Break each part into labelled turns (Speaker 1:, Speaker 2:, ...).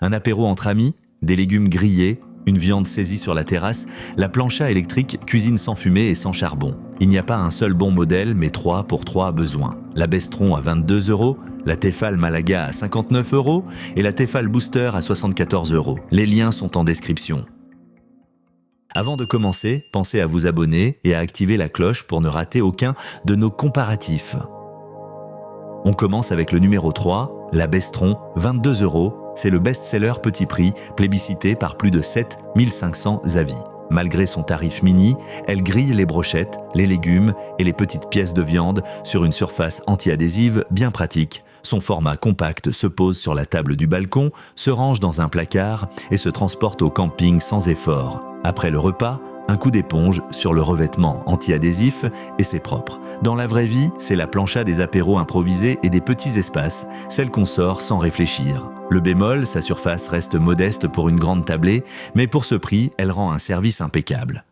Speaker 1: Un apéro entre amis, des légumes grillés, une viande saisie sur la terrasse, la plancha électrique cuisine sans fumée et sans charbon. Il n'y a pas un seul bon modèle, mais 3 pour 3 besoins. La Bestron à 22 €, la Tefal Malaga à 59 € et la Tefal Booster à 74 €. Les liens sont en description. Avant de commencer, pensez à vous abonner et à activer la cloche pour ne rater aucun de nos comparatifs. On commence avec le numéro 3, la Bestron, 22 €. C'est le best-seller petit prix, plébiscité par plus de 7500 avis. Malgré son tarif mini, elle grille les brochettes, les légumes et les petites pièces de viande sur une surface anti-adhésive bien pratique. Son format compact se pose sur la table du balcon, se range dans un placard et se transporte au camping sans effort. Après le repas, un coup d'éponge sur le revêtement anti-adhésif et c'est propre. Dans la vraie vie, c'est la plancha des apéros improvisés et des petits espaces, celle qu'on sort sans réfléchir. Le bémol, sa surface reste modeste pour une grande tablée, mais pour ce prix, elle rend un service impeccable.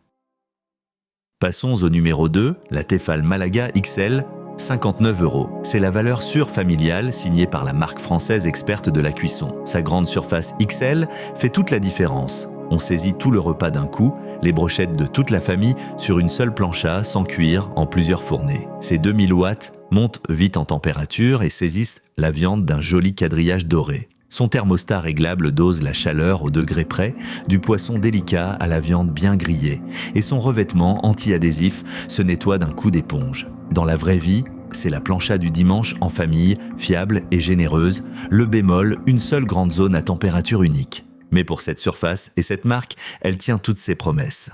Speaker 1: Passons au numéro 2, la Tefal Malaga XL, 59 €. C'est la valeur sûre familiale signée par la marque française experte de la cuisson. Sa grande surface XL fait toute la différence. On saisit tout le repas d'un coup, les brochettes de toute la famille sur une seule plancha sans cuire en plusieurs fournées. Ces 2000 watts montent vite en température et saisissent la viande d'un joli quadrillage doré. Son thermostat réglable dose la chaleur au degré près, du poisson délicat à la viande bien grillée. Et son revêtement anti-adhésif se nettoie d'un coup d'éponge. Dans la vraie vie, c'est la plancha du dimanche en famille, fiable et généreuse. Le bémol, une seule grande zone à température unique. Mais pour cette surface et cette marque, elle tient toutes ses promesses.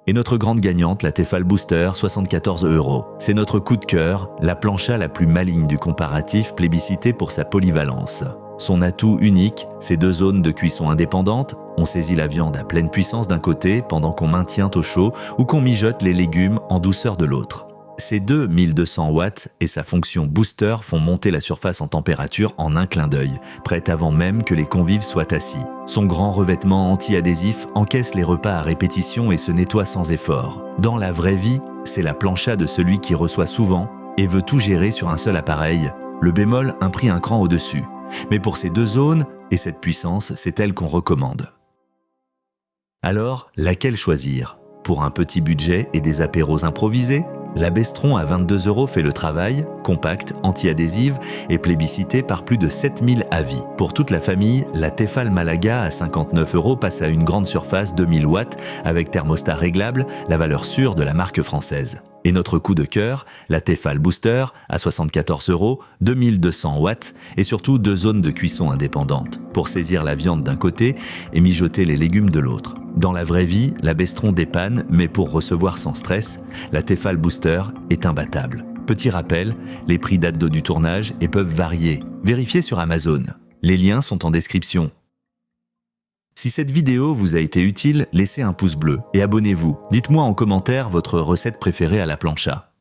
Speaker 1: Et notre grande gagnante, la Tefal Booster, 74 €. C'est notre coup de cœur, la plancha la plus maligne du comparatif, plébiscitée pour sa polyvalence. Son atout unique, ces 2 zones de cuisson indépendantes, on saisit la viande à pleine puissance d'un côté pendant qu'on maintient au chaud ou qu'on mijote les légumes en douceur de l'autre. Ces 1200 watts et sa fonction booster font monter la surface en température en un clin d'œil, prête avant même que les convives soient assis. Son grand revêtement anti-adhésif encaisse les repas à répétition et se nettoie sans effort. Dans la vraie vie, c'est la plancha de celui qui reçoit souvent et veut tout gérer sur un seul appareil. Le bémol, un prix un cran au-dessus. Mais pour ces 2 zones et cette puissance, c'est elle qu'on recommande. Alors, laquelle choisir? Pour un petit budget et des apéros improvisés, la Bestron à 22 € fait le travail, compacte, anti-adhésive et plébiscitée par plus de 7000 avis. Pour toute la famille, la Tefal Malaga à 59 € passe à une grande surface 2000 watts avec thermostat réglable, la valeur sûre de la marque française. Et notre coup de cœur, la Tefal Booster à 74 €, 2200 watts et surtout 2 zones de cuisson indépendantes pour saisir la viande d'un côté et mijoter les légumes de l'autre. Dans la vraie vie, la Bestron dépanne, mais pour recevoir sans stress, la Tefal Booster est imbattable. Petit rappel, les prix datent du tournage et peuvent varier. Vérifiez sur Amazon. Les liens sont en description. Si cette vidéo vous a été utile, laissez un pouce bleu et abonnez-vous. Dites-moi en commentaire votre recette préférée à la plancha.